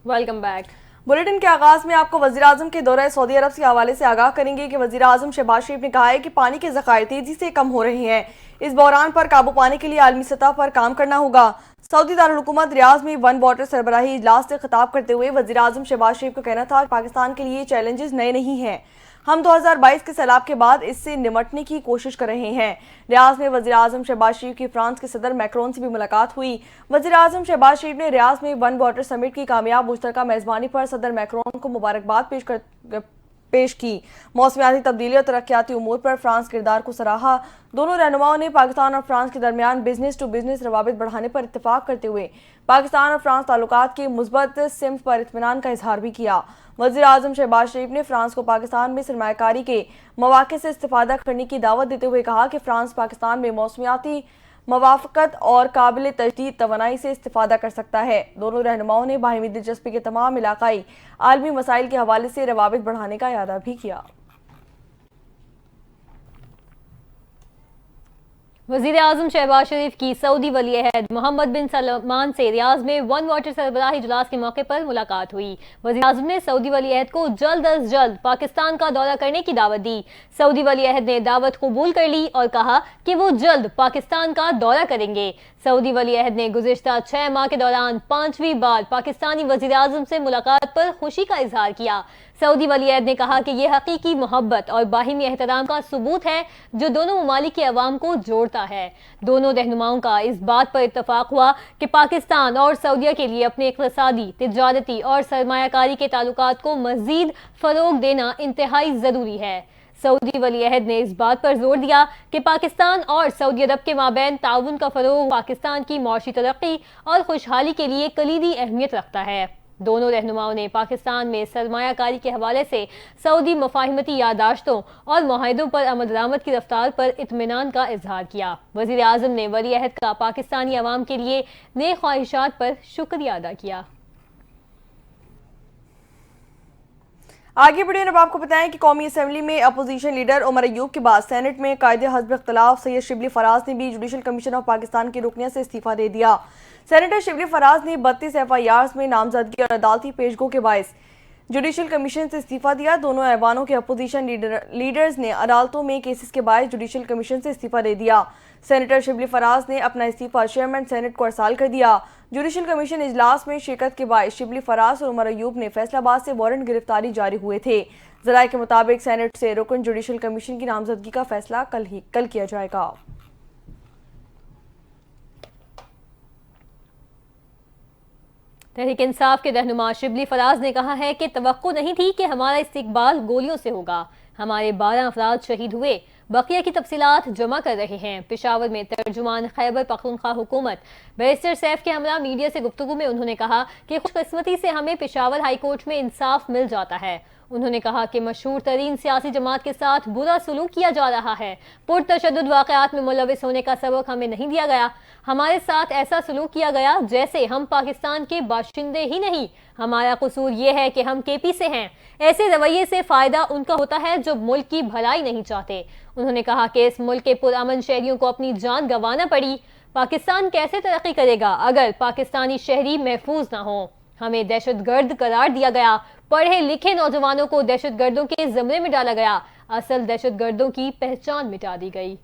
Welcome back. Bulletin کے آغاز میں آپ کو وزیراعظم کے دورہ سعودی عرب کے حوالے سے آگاہ کریں گے کہ وزیراعظم شہباز شریف نے کہا ہے کہ پانی کے ذخائر تیزی سے کم ہو رہے ہیں۔ اس بحران پر قابو پانے کے لیے عالمی سطح پر کام کرنا ہوگا۔ سعودی دارالحکومت ریاض میں ون واٹر سربراہی اجلاس سے خطاب کرتے ہوئے وزیراعظم شہباز شریف کا کہنا تھا کہ پاکستان کے لیے چیلنجز نئے نہیں ہیں، ہم 2022 کے سیلاب کے بعد اس سے نمٹنے کی کوشش کر رہے ہیں۔ ریاض میں وزیراعظم شہباز شریف کی فرانس کے صدر میکرون سے بھی ملاقات ہوئی۔ وزیراعظم شہباز شریف نے ریاض میں ون واٹر سمٹ کی کامیاب مشترکہ میزبانی پر صدر میکرون کو مبارکباد پیش کی۔ موسمیاتی تبدیلی اور ترقیاتی امور پر فرانس کردار کو سراہا۔ دونوں رہنماؤں نے پاکستان اور فرانس کے درمیان بزنس ٹو بزنس روابط بڑھانے پر اتفاق کرتے ہوئے پاکستان اور فرانس تعلقات کی مثبت سمت پر اطمینان کا اظہار بھی کیا۔ وزیراعظم شہباز شریف نے فرانس کو پاکستان میں سرمایہ کاری کے مواقع سے استفادہ کرنے کی دعوت دیتے ہوئے کہا کہ فرانس پاکستان میں موسمیاتی موافقت اور قابل تجدید توانائی سے استفادہ کر سکتا ہے۔ دونوں رہنماؤں نے باہمی دلچسپی کے تمام علاقائی عالمی مسائل کے حوالے سے روابط بڑھانے کا اعادہ بھی کیا۔ وزیر اعظم شہباز شریف کی سعودی ولی عہد محمد بن سلمان سے ریاض میں ون واٹر سربراہی اجلاس کے موقع پر ملاقات ہوئی۔ وزیر اعظم نے سعودی ولی عہد کو جلد از جلد پاکستان کا دورہ کرنے کی دعوت دی۔ سعودی ولی عہد نے دعوت قبول کر لی اور کہا کہ وہ جلد پاکستان کا دورہ کریں گے۔ سعودی ولی عہد نے گزشتہ 6 ماہ کے دوران 5ویں بار پاکستانی وزیر اعظم سے ملاقات پر خوشی کا اظہار کیا۔ سعودی ولی عہد نے کہا کہ یہ حقیقی محبت اور باہمی احترام کا ثبوت ہے جو دونوں ممالک کے عوام کو جوڑتا ہے۔ دونوں رہنماؤں کا اس بات پر اتفاق ہوا کہ پاکستان اور سعودیہ کے لیے اپنے اقتصادی، تجارتی اور سرمایہ کاری کے تعلقات کو مزید فروغ دینا انتہائی ضروری ہے۔ سعودی ولی عہد نے اس بات پر زور دیا کہ پاکستان اور سعودی عرب کے مابین تعاون کا فروغ پاکستان کی معاشی ترقی اور خوشحالی کے لیے کلیدی اہمیت رکھتا ہے۔ دونوں رہنماؤں نے پاکستان میں سرمایہ کاری کے حوالے سے سعودی مفاہمتی یادداشتوں اور معاہدوں پر عمل درآمد کی رفتار پر اطمینان کا اظہار کیا۔ وزیر اعظم نے ولی عہد کا پاکستانی عوام کے لیے نیک خواہشات پر شکریہ ادا کیا۔ آگے بڑھیں اب آپ کو بتائیں کہ قومی اسمبلی میں اپوزیشن لیڈر عمر ایوب کے بعد سینٹ میں قائد حزب اختلاف سید شبلی فراز نے بھی جوڈیشل کمیشن آف پاکستان کی رکنیت سے استعفیٰ دے دیا۔ سینیٹر شبلی فراز نے 32 FIRs میں نامزدگی اور عدالتی پیشگو کے باعث جوڈیشل کمیشن سے استعفیٰ دیا۔ دونوں ایوانوں کے اپوزیشن لیڈرز نے عدالتوں میں کیسز کے باعث جوڈیشل کمیشن سے استعفیٰ دے دیا۔ سینیٹر شبلی فراز نے اپنا استعفیٰ چیئرمین سینٹ کو ارسال کر دیا۔ جوڈیشل کمیشن اجلاس میں شرکت کے باعث شبلی فراز اور عمر ایوب نے فیصل آباد سے وارنٹ گرفتاری جاری ہوئے تھے۔ ذرائع کے مطابق سینٹ سے رکن جوڈیشل کمیشن کی نامزدگی کا فیصلہ کل کیا جائے گا۔ تحریک انصاف کے رہنما شبلی فراز نے کہا ہے کہ توقع نہیں تھی کہ ہمارا استقبال گولیوں سے ہوگا۔ ہمارے 12 افراد شہید ہوئے، بقیہ کی تفصیلات جمع کر رہے ہیں۔ پشاور میں ترجمان خیبر پختونخوا حکومت بیرسٹر سیف کے ہمراہ میڈیا سے گفتگو میں انہوں نے کہا کہ خوش قسمتی سے ہمیں پشاور ہائی کورٹ میں انصاف مل جاتا ہے۔ انہوں نے کہا کہ مشہور ترین سیاسی جماعت کے ساتھ برا سلوک کیا جا رہا ہے۔ پرتشدد واقعات میں ملوث ہونے کا سبق ہمیں نہیں دیا گیا۔ ہمارے ساتھ ایسا سلوک کیا گیا جیسے ہم پاکستان کے باشندے ہی نہیں۔ ہمارا قصور یہ ہے کہ ہم KP سے ہیں۔ ایسے رویے سے فائدہ ان کا ہوتا ہے جو ملک کی بھلائی نہیں چاہتے۔ انہوں نے کہا کہ اس ملک کے پرامن شہریوں کو اپنی جان گنوانا پڑی۔ پاکستان کیسے ترقی کرے گا اگر پاکستانی شہری محفوظ نہ ہوں؟ ہمیں دہشت گرد قرار دیا گیا۔ پڑھے لکھے نوجوانوں کو دہشت گردوں کے زمرے میں ڈالا گیا۔ اصل دہشت گردوں کی پہچان مٹا دی گئی۔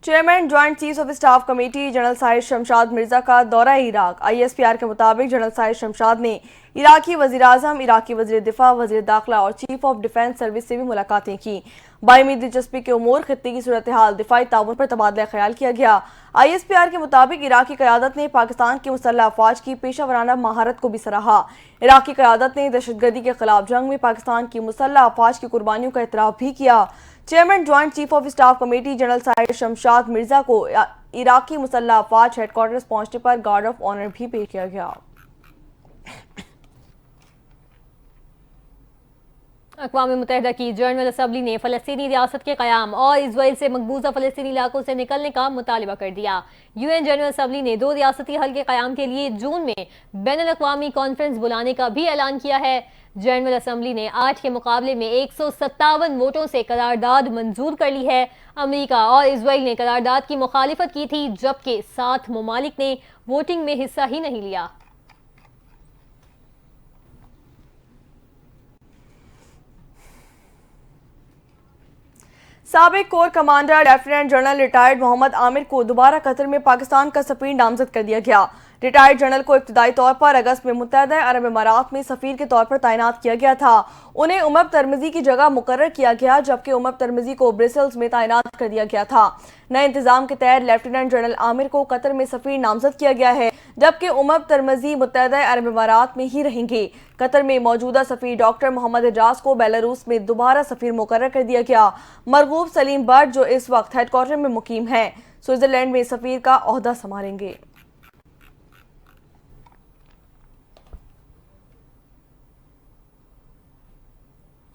Chairman joint chiefs of staff committee general Sahir Shamshad Mirza کا دورہ عراق۔ ISPR کے مطابق جنرل ساحر شمشاد نے عراقی وزیراعظم، عراقی وزیر دفاع، وزیر داخلہ اور چیف آف ڈیفنس سروس سے بھی ملاقاتیں کی۔ باہمی دلچسپی کے امور، خطے کی صورتحال، دفاعی تعاون پر تبادلہ خیال کیا گیا۔ ISPR کے مطابق عراقی قیادت نے پاکستان کی مسلح افواج کی پیشہ ورانہ مہارت کو بھی سراہا۔ عراقی قیادت نے دہشت گردی کے خلاف جنگ میں پاکستان کی مسلح افواج کی قربانیوں کا اعتراف بھی کیا۔ Chairman joint chief of staff committee general Sahir Shamshad Mirza کو عراقی مسلح افواج ہیڈ کوارٹرز پہنچنے پر گارڈ آف آنر بھی پیش کیا گیا۔ اقوام متحدہ کی جنرل اسمبلی نے فلسطینی ریاست کے قیام اور اسرائیل سے مقبوضہ فلسطینی علاقوں سے نکلنے کا مطالبہ کر دیا۔ یو این جنرل اسمبلی نے 2 ریاستی حل کے قیام کے لیے جون میں بین الاقوامی کانفرنس بلانے کا بھی اعلان کیا ہے۔ جنرل اسمبلی نے 8 کے مقابلے میں 157 ووٹوں سے قرارداد منظور کر لی ہے۔ امریکہ اور اسرائیل نے قرارداد کی مخالفت کی تھی، جبکہ 7 ممالک نے ووٹنگ میں حصہ ہی نہیں لیا۔ سابق corps commander lieutenant general retired Muhammad Aamir کو دوبارہ قطر میں پاکستان کا سفیر نامزد کر دیا گیا۔ ریٹائرڈ جنرل کو ابتدائی طور پر اگست میں متحدہ عرب امارات میں سفیر کے طور پر تعینات کیا گیا تھا۔ انہیں امب ترمزی کی جگہ مقرر کیا گیا، جبکہ امب ترمزی کو برسلز میں تعینات کر دیا گیا تھا۔ نئے انتظام کے تحت لیفٹیننٹ جنرل عامر کو قطر میں سفیر نامزد کیا گیا ہے، جبکہ امب ترمزی متحدہ عرب امارات میں ہی رہیں گے۔ قطر میں موجودہ سفیر ڈاکٹر محمد اعجاز کو بیلاروس میں دوبارہ سفیر مقرر کر دیا گیا۔ مرغوب سلیم بٹ، جو اس وقت ہیڈ کوارٹر میں مقیم ہیں، سوئٹزرلینڈ میں سفیر کا عہدہ سنبھالیں گے۔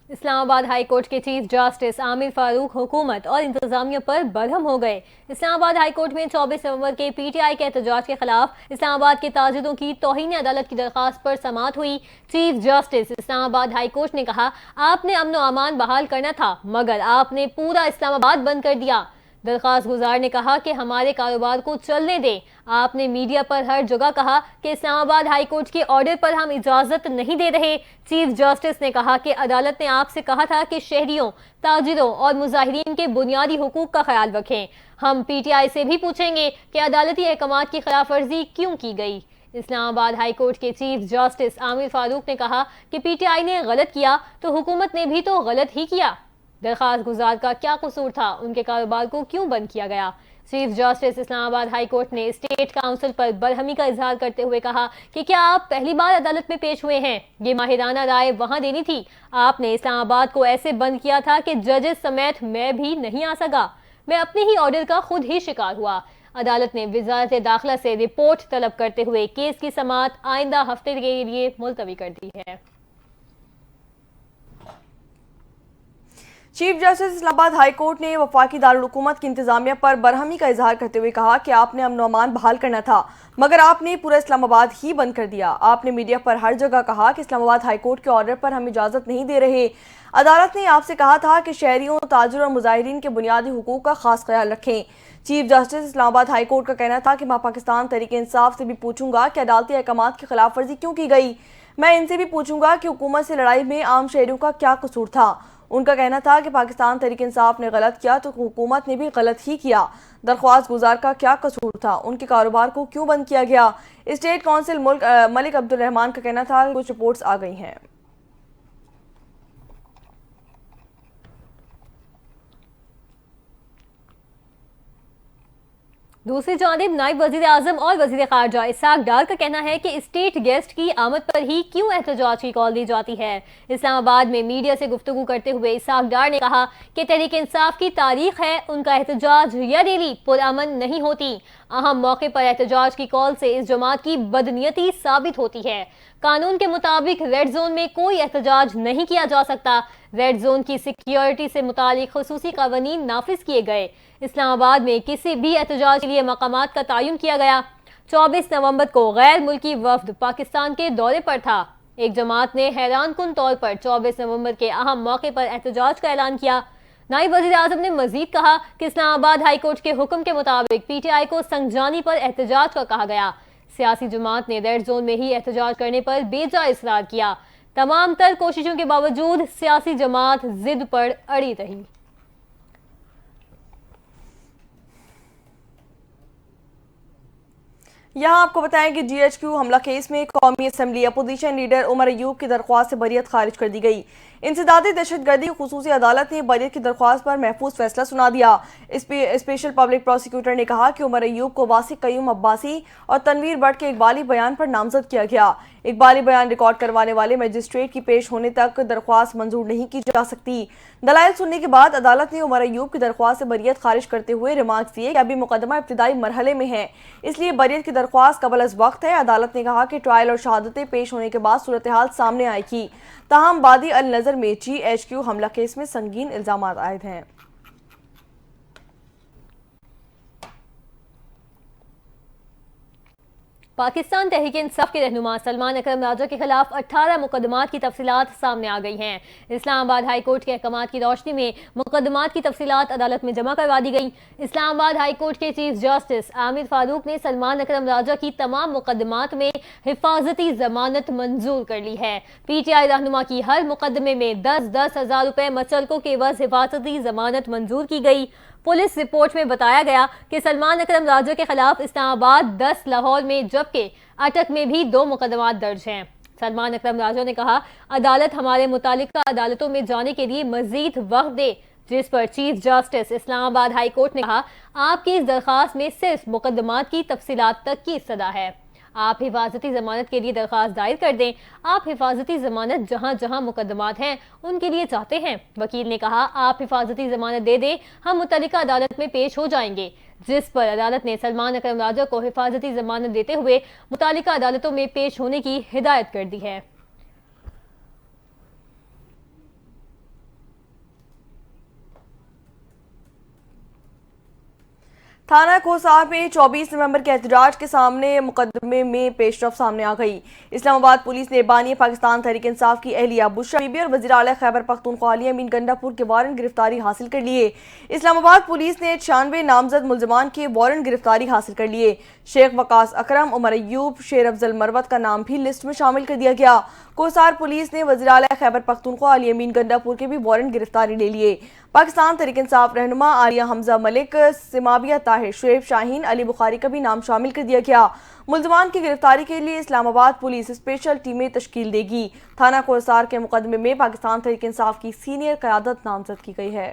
اسلام آباد ہائی کورٹ کے چیف جسٹس عامر فاروق حکومت اور انتظامیہ پر برہم ہو گئے۔ اسلام آباد ہائی کورٹ میں 24 نومبر کے پی ٹی آئی کے احتجاج کے خلاف اسلام آباد کے تاجروں کی توہین عدالت کی درخواست پر سماعت ہوئی۔ چیف جسٹس اسلام آباد ہائی کورٹ نے کہا، آپ نے امن و امان بحال کرنا تھا، مگر آپ نے پورا اسلام آباد بند کر دیا۔ درخواست گزار نے کہا کہ ہمارے کاروبار کو چلنے دیں۔ آپ نے میڈیا پر ہر جگہ کہا کہ اسلام آباد ہائی کورٹ کے آرڈر پر ہم اجازت نہیں دے رہے۔ چیف جسٹس نے کہا کہ عدالت نے آپ سے کہا تھا کہ شہریوں، تاجروں اور مظاہرین کے بنیادی حقوق کا خیال رکھیں۔ ہم پی ٹی آئی سے بھی پوچھیں گے کہ عدالتی احکامات کی خلاف ورزی کیوں کی گئی۔ اسلام آباد ہائی کورٹ کے چیف جسٹس عامر فاروق نے کہا کہ پی ٹی آئی نے غلط کیا تو حکومت نے بھی تو غلط ہی کیا۔ درخواست گزار کا کیا قصور تھا، ان کے کاروبار کو کیوں بند کیا گیا؟ چیف جسٹس اسلام آباد ہائی کورٹ نے اسٹیٹ کاؤنسل پر برہمی کا اظہار کرتے ہوئے کہا کہ کیا آپ پہلی بار عدالت میں پیش ہوئے ہیں؟ یہ ماہرانہ رائے وہاں دینی تھی۔ آپ نے اسلام آباد کو ایسے بند کیا تھا کہ ججز سمیت میں بھی نہیں آ سکا۔ میں اپنے ہی آرڈر کا خود ہی شکار ہوا۔ عدالت نے وزارت داخلہ سے رپورٹ طلب کرتے ہوئے کیس کی سماعت آئندہ ہفتے کے لیے ملتوی کر دی ہے۔ چیف جسٹس اسلام آباد ہائی کورٹ نے وفاقی دارالحکومت کی انتظامیہ پر برہمی کا اظہار کرتے ہوئے کہا کہ آپ نے امن و امان بحال کرنا تھا، مگر آپ نے پورا اسلام آباد ہی بند کر دیا۔ آپ نے میڈیا پر ہر جگہ کہا کہ اسلام آباد ہائی کورٹ کے آرڈر پر ہم اجازت نہیں دے رہے۔ عدالت نے آپ سے کہا تھا کہ شہریوں، تاجروں اور مظاہرین کے بنیادی حقوق کا خاص خیال رکھیں۔ چیف جسٹس اسلام آباد ہائی کورٹ کا کہنا تھا کہ میں پاکستان تحریک انصاف سے بھی پوچھوں گا کہ عدالتی احکامات کی خلاف ورزی کیوں کی گئی۔ میں ان سے بھی پوچھوں گا کہ حکومت سے لڑائی میں عام شہریوں کا کیا قصور تھا۔ ان کا کہنا تھا کہ پاکستان تحریک انصاف نے غلط کیا تو حکومت نے بھی غلط ہی کیا۔ درخواست گزار کا کیا قصور تھا، ان کے کاروبار کو کیوں بند کیا گیا۔ اسٹیٹ کونسل ملک عبدالرحمان کا کہنا تھا کہ کچھ رپورٹس آ گئی ہیں۔ دوسری جانب نائب وزیر اعظم اور وزیر خارجہ اسحاق ڈار کا کہنا ہے کہ اسٹیٹ گیسٹ کی آمد پر ہی کیوں احتجاج کی کال دی جاتی ہے۔ اسلام آباد میں میڈیا سے گفتگو کرتے ہوئے اسحاق ڈار نے کہا کہ تحریک انصاف کی تاریخ ہے، ان کا احتجاج یا ریلی پرامن نہیں ہوتی۔ اہم موقع پر احتجاج کی کال سے اس جماعت کی بدنیتی ثابت ہوتی ہے۔ قانون کے مطابق ریڈ زون میں کوئی احتجاج نہیں کیا جا سکتا۔ ریڈ زون کی سیکیورٹی سے متعلق خصوصی قوانین نافذ کیے گئے۔ اسلام آباد میں کسی بھی احتجاج کے لیے مقامات کا تعین کیا گیا۔ 24 نومبر کو غیر ملکی وفد پاکستان کے دورے پر تھا۔ ایک جماعت نے حیران کن طور پر 24 نومبر کے اہم موقع پر احتجاج کا اعلان کیا۔ نائب وزیر اعظم نے مزید کہا کہ اسلام آباد ہائی کورٹ کے حکم کے مطابق پی ٹی آئی کو سنجانی پر احتجاج کا کہا گیا۔ سیاسی جماعت نے ریڈ زون میں ہی احتجاج کرنے پر بے جا اصرار کیا۔ تمام تر کوششوں کے باوجود سیاسی جماعت ضد پر اڑی رہی۔ یہاں آپ کو بتائیں کہ جی ایچ کیو حملہ کیس میں قومی assembly opposition leader Omar Ayub کی درخواست سے بریت خارج کر دی گئی۔ انسدادی دہشت گردی خصوصی عدالت نے بریت کی درخواست پر محفوظ فیصلہ سنا دیا۔ اسپیشل پبلک پروسیکیوٹر نے کہا کہ عمر ایوب کو واسق قیوم عباسی اور تنویر بٹ کے اقبالی بیان پر نامزد کیا گیا۔ اقبالی بیان ریکارڈ کروانے والے مجسٹریٹ کی پیش ہونے تک درخواست منظور نہیں کی جا سکتی۔ دلائل سننے کے بعد عدالت نے عمر ایوب کی درخواست سے بریت خارج کرتے ہوئے ریمارکس دیے کہ ابھی مقدمہ ابتدائی مرحلے میں ہے، اس لیے بریت کی درخواست قبل از وقت ہے۔ عدالت نے کہا کہ ٹرائل اور شہادتیں پیش ہونے کے بعد صورتحال سامنے آئے گی، تاہم بادی النظر مصر میں GHQ حملہ کیس میں سنگین الزامات عائد ہیں۔ پاکستان تحریک انصاف کے رہنما سلمان اکرم راجہ کے خلاف 18 مقدمات کی تفصیلات سامنے آ گئی ہیں۔ اسلام آباد ہائی کورٹ کے احکامات کی روشنی میں مقدمات کی تفصیلات عدالت میں جمع کروا دی گئیں۔ اسلام آباد ہائی کورٹ کے چیف جسٹس عامر فاروق نے سلمان اکرم راجہ کی تمام مقدمات میں حفاظتی ضمانت منظور کر لی ہے۔ PTI رہنما کی ہر مقدمے میں 10-10 ہزار روپے مچلکوں کے عوض حفاظتی ضمانت منظور کی گئی۔ پولیس رپورٹ میں بتایا گیا کہ سلمان اکرم راجہ کے خلاف اسلام آباد 10 لاہور میں جبکہ اٹک میں بھی 2 مقدمات درج ہیں۔ سلمان اکرم راجہ نے کہا عدالت ہمارے متعلقہ عدالتوں میں جانے کے لیے مزید وقت دے، جس پر چیف جسٹس اسلام آباد ہائی کورٹ نے کہا آپ کی اس درخواست میں صرف مقدمات کی تفصیلات تک کی استدعا ہے، آپ حفاظتی ضمانت کے لیے درخواست دائر کر دیں، آپ حفاظتی ضمانت جہاں جہاں مقدمات ہیں ان کے لیے چاہتے ہیں۔ وکیل نے کہا آپ حفاظتی ضمانت دے دیں، ہم متعلقہ عدالت میں پیش ہو جائیں گے، جس پر عدالت نے سلمان اکرم راجہ کو حفاظتی ضمانت دیتے ہوئے متعلقہ عدالتوں میں پیش ہونے کی ہدایت کر دی ہے۔ تھانہ کوسار میں 24 نومبر کے احتجاج کے سامنے مقدمے میں پیش رفت سامنے آ گئی۔ اسلام آباد پولیس نے بانی پاکستان تحریک انصاف کی اہلیہ بشرا بی بی اور وزیر اعلیٰ خیبر پختونخوا علی امین گنڈا پور کے وارنٹ گرفتاری حاصل کر لیے۔ اسلام آباد پولیس نے 96 نامزد ملزمان کے وارنٹ گرفتاری حاصل کر لیے۔ شیخ وقاص اکرم، عمر ایوب، شیر افضل مروت کا نام بھی لسٹ میں شامل کر دیا گیا۔ کوسار پولیس نے وزیر اعلیٰ خیبر پختونخوا علی امین گنڈا پور کے بھی وارنٹ گرفتاری لے لیے۔ پاکستان تحریک انصاف رہنما عالیہ حمزہ ملک، سماویہ طاہر، شعیب شاہین، علی بخاری کا بھی نام شامل کر دیا گیا۔ ملزمان کی گرفتاری کے لیے اسلام آباد پولیس اسپیشل ٹیمیں تشکیل دے گی۔ تھانہ کوسار کے مقدمے میں پاکستان تحریک انصاف کی سینئر قیادت نامزد کی گئی ہے۔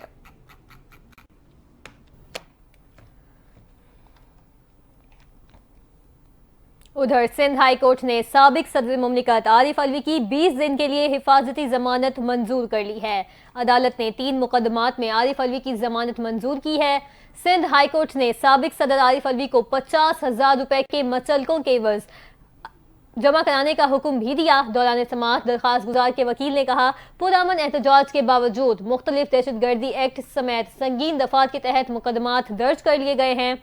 ادھر سندھ ہائی کورٹ نے سابق صدر مملکت عارف علوی کی 20 دن کے لیے حفاظتی ضمانت منظور کر لی ہے۔ عدالت نے 3 مقدمات میں عارف علوی کی ضمانت منظور کی ہے۔ سندھ ہائی کورٹ نے سابق صدر عارف علوی کو 50,000 روپے کے مچلکوں کے عوض جمع کرانے کا حکم بھی دیا۔ دوران سماعت درخواست گزار کے وکیل نے کہا پرامن احتجاج کے باوجود مختلف دہشت گردی ایکٹ سمیت سنگین دفعات کے تحت مقدمات درج کر لیے گئے ہیں۔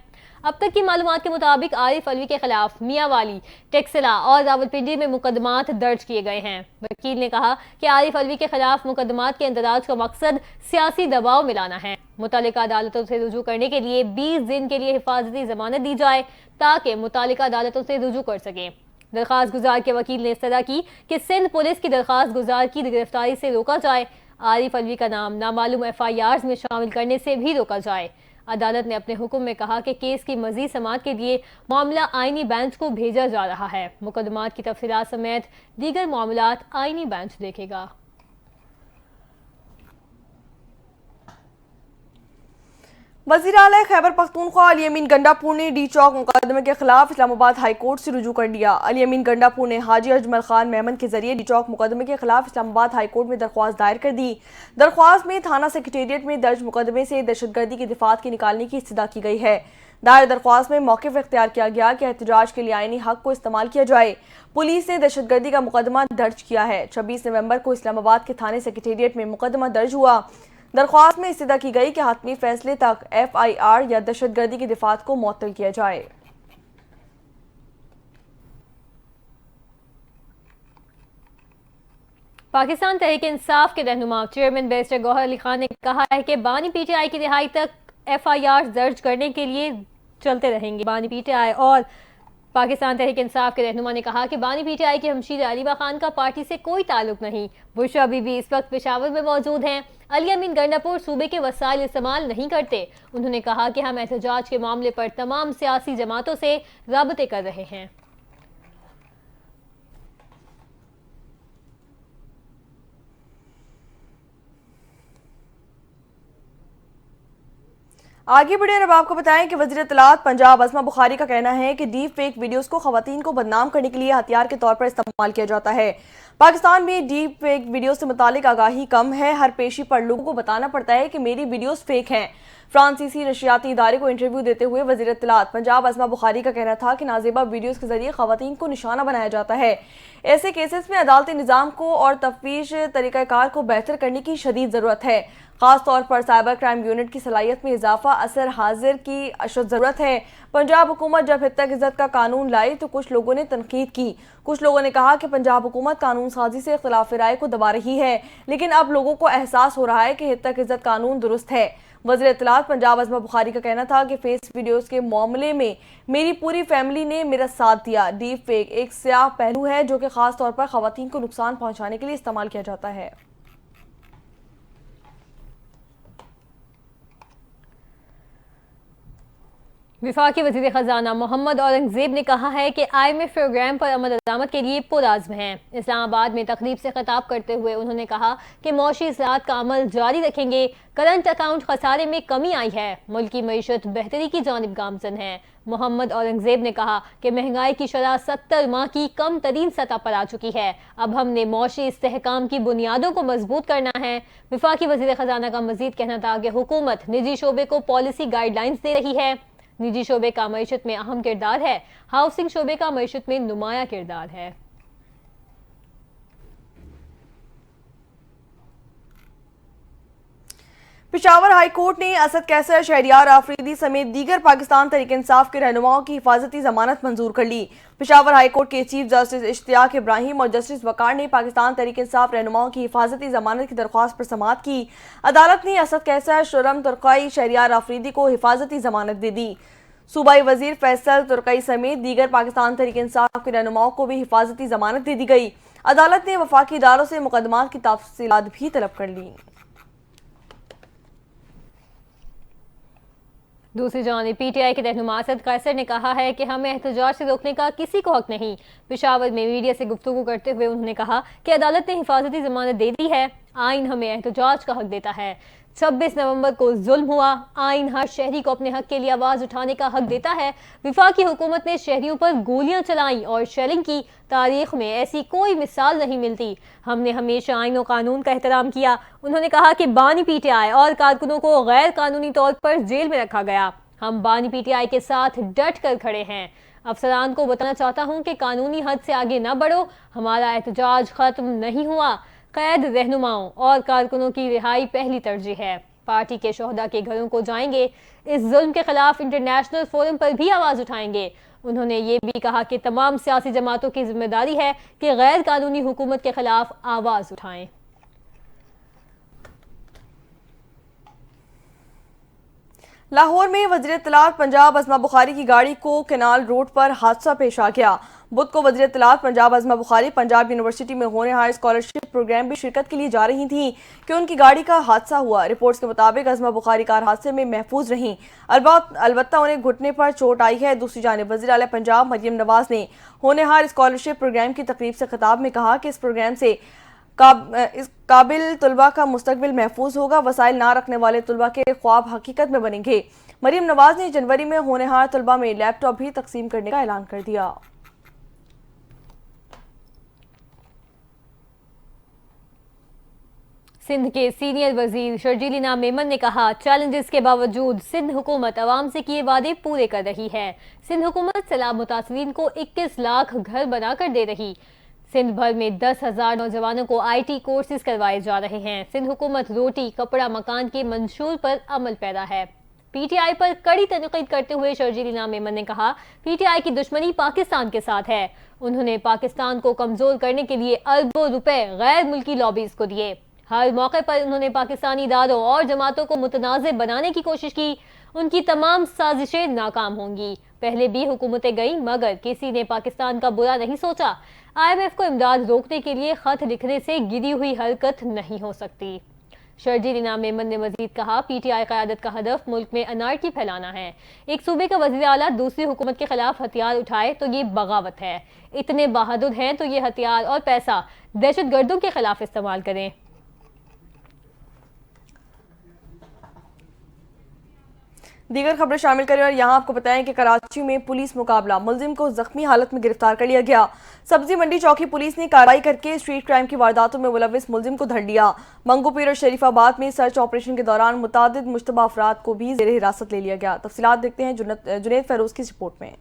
اب تک کی معلومات کے مطابق عارف علوی کے خلاف میاں والی، ٹیکسلا اور راولپنڈی میں مقدمات درج کیے گئے ہیں۔ وکیل نے کہا کہ عارف علوی کے خلاف مقدمات کے اندراج کا مقصد سیاسی دباؤ میں لانا ہے۔ متعلقہ عدالتوں سے رجوع کرنے کے لیے 20 دن کے لیے حفاظتی ضمانت دی جائے تاکہ متعلقہ عدالتوں سے رجوع کر سکیں۔ درخواست گزار کے وکیل نے استدعا کی کہ سندھ پولیس کی درخواست گزار کی گرفتاری سے روکا جائے، عارف علوی کا نام نامعلوم FIRs میں شامل کرنے سے بھی روکا جائے۔ عدالت نے اپنے حکم میں کہا کہ کیس کی مزید سماعت کے لیے معاملہ آئینی بینچ کو بھیجا جا رہا ہے۔ مقدمات کی تفصیلات سمیت دیگر معاملات آئینی بینچ دیکھے گا۔ وزیر اعلیٰ خیبر پختونخوا علی امین گنڈا پور نے ڈی چوک مقدمے کے خلاف اسلام آباد ہائی کورٹ سے رجوع کر لیا۔ علی امین گنڈا پور نے حاجی اجمل خان میمن کے ذریعے ڈی چوک مقدمے کے خلاف اسلام آباد ہائی کورٹ میں درخواست دائر کر دی۔ درخواست میں تھانہ سیکریٹریٹ میں درج مقدمے سے دہشت گردی کی دفعات کی نکالنے کی استدعا کی گئی ہے۔ دائر درخواست میں موقف اختیار کیا گیا کہ احتجاج کے لیے آئینی حق کو استعمال کیا جائے۔ پولیس نے دہشت گردی کا مقدمہ درج کیا ہے۔ 26 نومبر کو اسلام آباد کے تھانے سیکریٹریٹ میں مقدمہ درج ہوا۔ درخواست میں استدعا کی گئی کہ حتمی فیصلے تک FIR یا دہشت گردی کی دفعات کو معطل کیا جائے۔ پاکستان تحریک انصاف کے رہنما چیئرمین بیرسٹر گوہر علی خان نے کہا ہے کہ بانی PTI کی رہائی تک FIR درج کرنے کے لیے چلتے رہیں گے۔ بانی PTI اور پاکستان تحریک انصاف کے رہنما نے کہا کہ بانی PTI کے ہمشیر علیبہ خان کا پارٹی سے کوئی تعلق نہیں۔ بشرا بی بی اس وقت پشاور میں موجود ہیں۔ علی امین گنڈا پور صوبے کے وسائل استعمال نہیں کرتے۔ انہوں نے کہا کہ ہم احتجاج کے معاملے پر تمام سیاسی جماعتوں سے رابطے کر رہے ہیں۔ آگے بڑھے اور اب آپ کو بتائیں کہ وزیر اطلاعات پنجاب اسما بخاری کا کہنا ہے کہ ڈیپ فیک ویڈیوز کو خواتین کو بدنام کرنے کے لیے ہتھیار کے طور پر استعمال کیا جاتا ہے۔ پاکستان میں ڈیپ فیک ویڈیوز سے متعلق آگاہی کم ہے۔ ہر پیشی پر لوگوں کو بتانا پڑتا ہے کہ میری ویڈیوز فیک ہیں۔ فرانسیسی نشریاتی ادارے کو انٹرویو دیتے ہوئے وزیر اطلاعات پنجاب عظمہ بخاری کا کہنا تھا کہ نازیبہ ویڈیوز کے ذریعے خواتین کو نشانہ بنایا جاتا ہے۔ ایسے کیسز میں عدالتی نظام کو اور تفتیش طریقہ کار کو بہتر کرنے کی شدید ضرورت ہے، خاص طور پر سائبر کرائم یونٹ کی صلاحیت میں اضافہ اثر حاضر کی اشد ضرورت ہے۔ پنجاب حکومت جب حد تک عزت کا قانون لائی تو کچھ لوگوں نے تنقید کی، کچھ لوگوں نے کہا کہ پنجاب حکومت قانون سازی سے اختلاف رائے کو دبا رہی ہے، لیکن اب لوگوں کو احساس ہو رہا ہے کہ حد تک عزت قانون درست ہے۔ وزیر اطلاعات پنجاب عظمہ بخاری کا کہنا تھا کہ فیس ویڈیوز کے معاملے میں میری پوری فیملی نے میرا ساتھ دیا۔ ڈیپ فیک ایک سیاہ پہلو ہے جو کہ خاص طور پر خواتین کو نقصان پہنچانے کے لیے استعمال کیا جاتا ہے۔ وفاقی وزیر خزانہ محمد اورنگزیب نے کہا ہے کہ IMF پروگرام پر عمل درآمد کے لیے پرعزم ہیں۔ اسلام آباد میں تقریب سے خطاب کرتے ہوئے انہوں نے کہا کہ معاشی اصلاحات کا عمل جاری رکھیں گے۔ کرنٹ اکاؤنٹ خسارے میں کمی آئی ہے، ملک کی معیشت بہتری کی جانب گامزن ہے۔ محمد اورنگزیب نے کہا کہ مہنگائی کی شرح 70 ماہ کی کم ترین سطح پر آ چکی ہے، اب ہم نے معاشی استحکام کی بنیادوں کو مضبوط کرنا ہے۔ وفاقی وزیر خزانہ کا مزید کہنا تھا کہ حکومت نجی شعبے کو پالیسی گائیڈ لائنز دے رہی ہے۔ نجی شعبے کا معیشت میں اہم کردار ہے، ہاؤسنگ شعبے کا معیشت میں نمایاں کردار ہے۔ پشاور ہائی کورٹ نے اسد کیسر، شہریار آفریدی سمیت دیگر پاکستان تحریک انصاف کے رہنماؤں کی حفاظتی ضمانت منظور کر لی۔ پشاور ہائی کورٹ کے چیف جسٹس اشتیاق ابراہیم اور جسٹس وقار نے پاکستان تحریک انصاف رہنماؤں کی حفاظتی ضمانت کی درخواست پر سماعت کی۔ عدالت نے اسد کیسر، شرم ترقائی، شہریار آفریدی کو حفاظتی ضمانت دے دی۔ صوبائی وزیر فیصل ترقائی سمیت دیگر پاکستان تحریک انصاف کے رہنماؤں کو بھی حفاظتی ضمانت دے دی گئی۔ عدالت نے وفاقی اداروں سے مقدمات کی تفصیلات بھی طلب کر لیں۔ دوسری جانب PTI کے رہنما اسد کیسر نے کہا ہے کہ ہمیں احتجاج سے روکنے کا کسی کو حق نہیں۔ پشاور میں میڈیا سے گفتگو کرتے ہوئے انہوں نے کہا کہ عدالت نے حفاظتی ضمانت دے دی ہے، آئین ہمیں احتجاج کا حق دیتا ہے۔ 26 نومبر کو ظلم ہوا، آئین ہر شہری کو اپنے حق کے لیے آواز اٹھانے کا حق دیتا ہے۔ وفاقی حکومت نے شہریوں پر گولیاں چلائیں اور شیلنگ کی، تاریخ میں ایسی کوئی مثال نہیں ملتی۔ ہم نے ہمیشہ آئین و قانون کا احترام کیا۔ انہوں نے کہا کہ بانی PTI اور کارکنوں کو غیر قانونی طور پر جیل میں رکھا گیا، ہم بانی PTI کے ساتھ ڈٹ کر کھڑے ہیں۔ افسران کو بتانا چاہتا ہوں کہ قانونی حد سے آگے نہ بڑھو، ہمارا احتجاج ختم نہیں ہوا۔ قید رہنماؤں اور کارکنوں کی رہائی پہلی ترجیح ہے۔ پارٹی کے شہداء کے گھروں کو جائیں گے، اس ظلم کے خلاف انٹرنیشنل فورم پر بھی آواز اٹھائیں گے۔ انہوں نے یہ بھی کہا کہ تمام سیاسی جماعتوں کی ذمہ داری ہے کہ غیر قانونی حکومت کے خلاف آواز اٹھائیں۔ لاہور میں وزیر اطلاعات پنجاب عظمہ بخاری کی گاڑی کو کینال روڈ پر حادثہ پیش آ گیا۔ بدھ کو وزیر اطلاعات پنجاب عظمہ بخاری پنجاب یونیورسٹی میں ہونے والے اسکالرشپ پروگرام میں شرکت کے لیے جا رہی تھیں کہ ان کی گاڑی کا حادثہ ہوا۔ رپورٹس کے مطابق عظمہ بخاری کار حادثے میں محفوظ رہیں، البتہ انہیں گھٹنے پر چوٹ آئی ہے۔ دوسری جانب وزیر اعلیٰ پنجاب مریم نواز نے ہونے والے اسکالرشپ پروگرام کی تقریب سے خطاب میں کہا کہ اس پروگرام سے اس قابل طلبہ کا مستقبل محفوظ ہوگا، وسائل نہ رکھنے والے طلبہ کے خواب حقیقت میں بنیں گے۔ مریم نواز نے جنوری میں ہونے ہار طلبہ میں لیپ ٹاپ بھی تقسیم کرنے کا اعلان کر دیا۔ سندھ کے سینئر وزیر شرجیل انعام میمن نے کہا چیلنجز کے باوجود سندھ حکومت عوام سے کیے وعدے پورے کر رہی ہے۔ سندھ حکومت سیلاب متاثرین کو 21 لاکھ گھر بنا کر دے رہی۔ سندھ بھر میں 10,000 نوجوانوں کو IT کورسز کروائے جا رہے ہیں۔ سندھ حکومت روٹی، کپڑا، مکان کے منشور پر عمل پیرا ہے۔ PTI پر کڑی تنقید کرتے ہوئے شرجیل انعام میمن نے کہا PTI کی دشمنی پاکستان کے ساتھ ہے۔ انہوں نے پاکستان کو کمزور کرنے کے لیے اربوں روپے غیر ملکی لابیز کو دیے۔ ہر موقع پر انہوں نے پاکستانی اداروں اور جماعتوں کو متنازع بنانے کی کوشش کی۔ ان کی تمام سازشیں ناکام ہوں گی۔ پہلے بھی حکومتیں گئیں مگر کسی نے پاکستان کا برا نہیں سوچا۔ IMF کو امداد روکنے کے لیے خط لکھنے سے گری ہوئی حرکت نہیں ہو سکتی۔ شرجیل انعام میمن نے مزید کہا PTI قیادت کا ہدف ملک میں انارکی پھیلانا ہے۔ ایک صوبے کا وزیر اعلیٰ دوسری حکومت کے خلاف ہتھیار اٹھائے تو یہ بغاوت ہے۔ اتنے بہادر ہیں تو یہ ہتھیار اور پیسہ دہشت گردوں کے خلاف استعمال کریں۔ دیگر خبریں شامل کریں اور یہاں آپ کو بتائیں کہ کراچی میں پولیس مقابلہ، ملزم کو زخمی حالت میں گرفتار کر لیا گیا۔ سبزی منڈی چوکی پولیس نے کارروائی کرکے اسٹریٹ کرائم کی وارداتوں میں ملوث ملزم کو دھر لیا۔ منگو پیر اور شریف آباد میں سرچ آپریشن کے دوران متعدد مشتبہ افراد کو بھی زیر حراست لے لیا گیا۔ تفصیلات دیکھتے ہیں جنید فیروز کی رپورٹ میں۔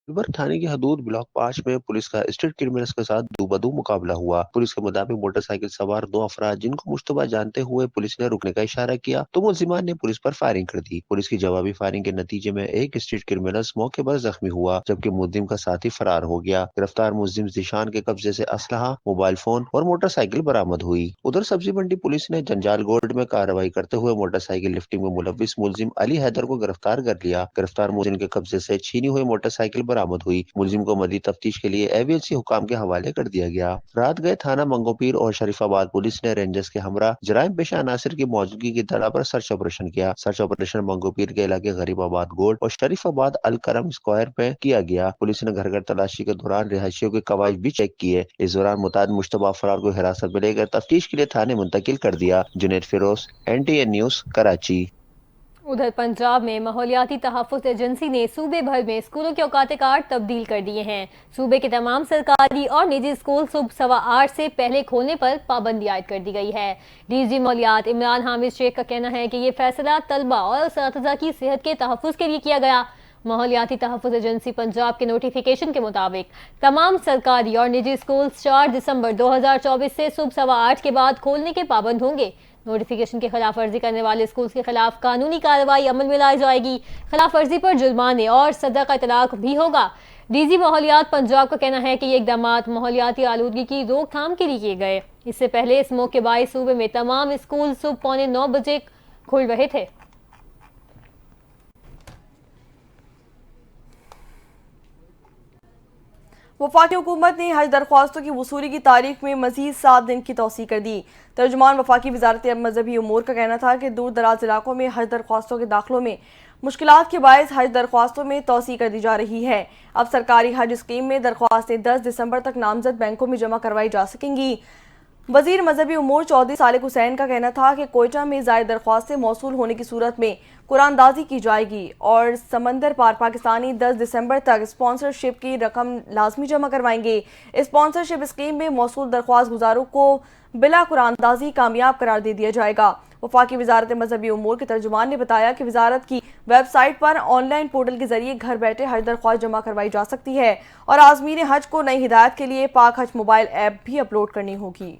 الور تھانے کی حدود بلاک 5 میں پولیس کا اسٹریٹ کرمنلز کے ساتھ دو بدو مقابلہ ہوا۔ پولیس کے مطابق موٹر سائیکل سوار دو افراد جن کو مشتبہ جانتے ہوئے پولیس نے رکنے کا اشارہ کیا تو ملزمان نے پولیس پر فائرنگ کر دی۔ پولیس کی جوابی فائرنگ کے نتیجے میں ایک اسٹریٹ کرمنلز موقع پر زخمی ہوا جبکہ ملزم کا ساتھی فرار ہو گیا۔ گرفتار ملزم ذیشان کے قبضے سے اسلحہ، موبائل فون اور موٹر سائیکل برآمد ہوئی۔ ادھر سبزی منڈی پولیس نے جنجال گولڈ میں کارروائی کرتے ہوئے موٹر سائیکل لفٹنگ میں ملوث ملزم علی حیدر کو گرفتار کر لیا۔ گرفتار ملزم کے قبضے سے چھینی ہوئی موٹر سائیکل برآمد ہوئی۔ ملزم کو مزید تفتیش کے لیے AVLC حکام کے حوالے کر دیا گیا۔ رات گئے تھانہ منگو پیر اور شریف آباد پولیس نے رینجرز کے ہمراہ جرائم پیشہ عناصر کی موجودگی کی اطلاع پر سرچ آپریشن کیا۔ سرچ آپریشن منگو پیر کے علاقے غریب آباد گولڈ اور شریف آباد الکرم اسکوائر میں کیا گیا۔ پولیس نے گھر گھر تلاشی کے دوران رہائشیوں کے قواعد بھی چیک کیے۔ اس دوران متعدد مشتبہ افراد کو حراست میں لے کر تفتیش کے لیے تھانے منتقل کر دیا۔ Junaid Feroz, NTN news, Karachi. ادھر پنجاب میں ماحولیاتی تحفظ ایجنسی نے صوبے بھر میں اسکولوں کے اوقات کار تبدیل کر دیے ہیں۔ صوبے کے تمام سرکاری اور نجی اسکول صبح 8:15 سے پہلے کھولنے پر پابندی عائد کر دی گئی ہے۔ DG ماحولیات عمران حامد شیخ کا کہنا ہے کہ یہ فیصلہ طلبہ اور اساتذہ کی صحت کے تحفظ کے لیے کیا گیا۔ ماحولیاتی تحفظ ایجنسی پنجاب کے نوٹیفیکیشن کے مطابق تمام سرکاری اور نجی اسکول 4 دسمبر 2024 سے صبح 8:15 کے بعد کھولنے کے پابند ہوں گے۔ نوٹیفیکیشن کی خلاف ورزی کرنے والے اسکولز کے خلاف قانونی کارروائی عمل میں لائی جائے گی۔ خلاف ورزی پر جرمانے اور سزا کا اطلاق بھی ہوگا۔ DG ماحولیات پنجاب کا کہنا ہے کہ یہ اقدامات ماحولیاتی آلودگی کی روک تھام کے لیے کیے گئے۔ اس سے پہلے اس موقع باعث صوبے میں تمام اسکول صبح 8:45 بجے کھل رہے تھے۔ وفاقی حکومت نے حج درخواستوں کی وصولی کی تاریخ میں مزید 7 دن کی توسیع کر دی۔ ترجمان وفاقی وزارت مذہبی امور کا کہنا تھا کہ دور دراز علاقوں میں حج درخواستوں کے داخلوں میں مشکلات کے باعث حج درخواستوں میں توسیع کر دی جا رہی ہے۔ اب سرکاری حج اسکیم میں درخواستیں 10 دسمبر تک نامزد بینکوں میں جمع کروائی جا سکیں گی۔ وزیر مذہبی امور چودھری صالح حسین کا کہنا تھا کہ کوئٹہ میں زائد درخواستیں موصول ہونے کی صورت میں قرآن دازی کی جائے گی اور سمندر پار پاکستانی 10 دسمبر تک اسپانسرشپ کی رقم لازمی جمع کروائیں گے۔ اسپانسرشپ اسکیم میں موصول درخواست گزاروں کو بلا قرآن دازی کامیاب قرار دے دیا جائے گا۔ وفاقی وزارت مذہبی امور کے ترجمان نے بتایا کہ وزارت کی ویب سائٹ پر آن لائن پورٹل کے ذریعے گھر بیٹھے حج درخواست جمع کروائی جا سکتی ہے اور عازمین حج کو نئی ہدایت کے لیے پاک حج موبائل ایپ بھی اپلوڈ کرنی ہوگی۔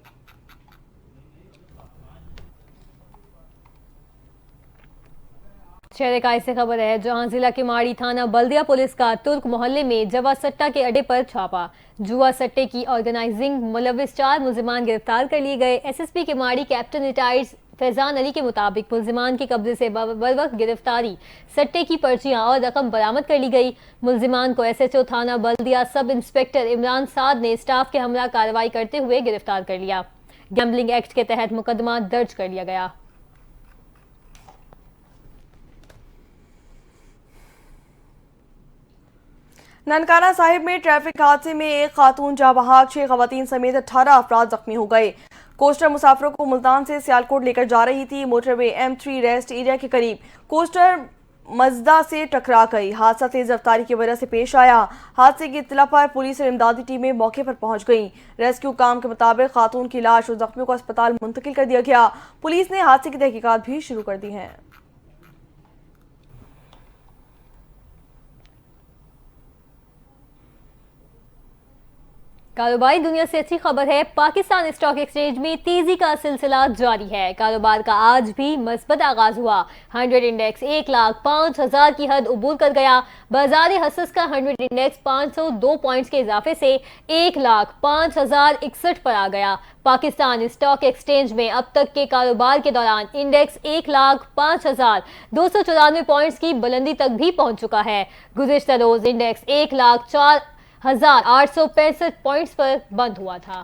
شہر کائی سے خبر ہے جہاں ضلع کے ماڑی تھانہ بلدیہ پولیس کا ترک محلے میں جوا سٹہ کے اڈے پر چھاپا۔ جوا سٹے کی آرگنائزنگ ملوث 4 ملزمان گرفتار کر لیے گئے۔ SSP کے ماڑی کیپٹن ریٹائرڈ فیضان علی کے مطابق ملزمان کے قبضے سے بروقت گرفتاری سٹے کی پرچیاں اور رقم برآمد کر لی گئی۔ ملزمان کو SHO تھانہ بلدیہ سب انسپکٹر عمران سعد نے سٹاف کے ہمراہ کارروائی کرتے ہوئے گرفتار کر لیا۔ گیمبلنگ ایکٹ کے تحت مقدمہ درج کر لیا گیا۔ ننکانہ صاحب میں ٹریفک حادثے میں ایک خاتون جاں بحق، 6 خواتین سمیت 18 افراد زخمی ہو گئے۔ کوسٹر مسافروں کو ملتان سے سیالکوٹ لے کر جا رہی تھی۔ موٹر وے M3 ریسٹ ایریا کے قریب کوسٹر مزدا سے ٹکرا گئی۔ حادثہ تیز رفتاری کی وجہ سے پیش آیا۔ حادثے کی اطلاع پر پولیس اور امدادی ٹیمیں موقع پر پہنچ گئیں۔ ریسکیو کام کے مطابق خاتون کی لاش اور زخمیوں کو اسپتال منتقل کر دیا گیا۔ پولیس نے حادثے کی تحقیقات بھی شروع کر دی ہیں۔ کاروباری دنیا سے اچھی خبر ہے، پاکستان اسٹاک ایکسچینج میں تیزی کا سلسلہ جاری ہے۔ کاروبار کا آج بھی مثبت آغاز ہوا۔ 100 انڈیکس 1,05,000 کی حد عبور کر گیا۔ بازار حصص کا 100 انڈیکس 502 پوائنٹس کے اضافے سے 1,05,061 پر آ گیا۔ پاکستان اسٹاک ایکسچینج میں اب تک کے کاروبار کے دوران انڈیکس 1,05,294 پوائنٹس کی بلندی تک بھی پہنچ چکا ہے۔ گزشتہ روز انڈیکس 1,04,865 پوائنٹس پر بند ہوا تھا۔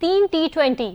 3 T20,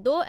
2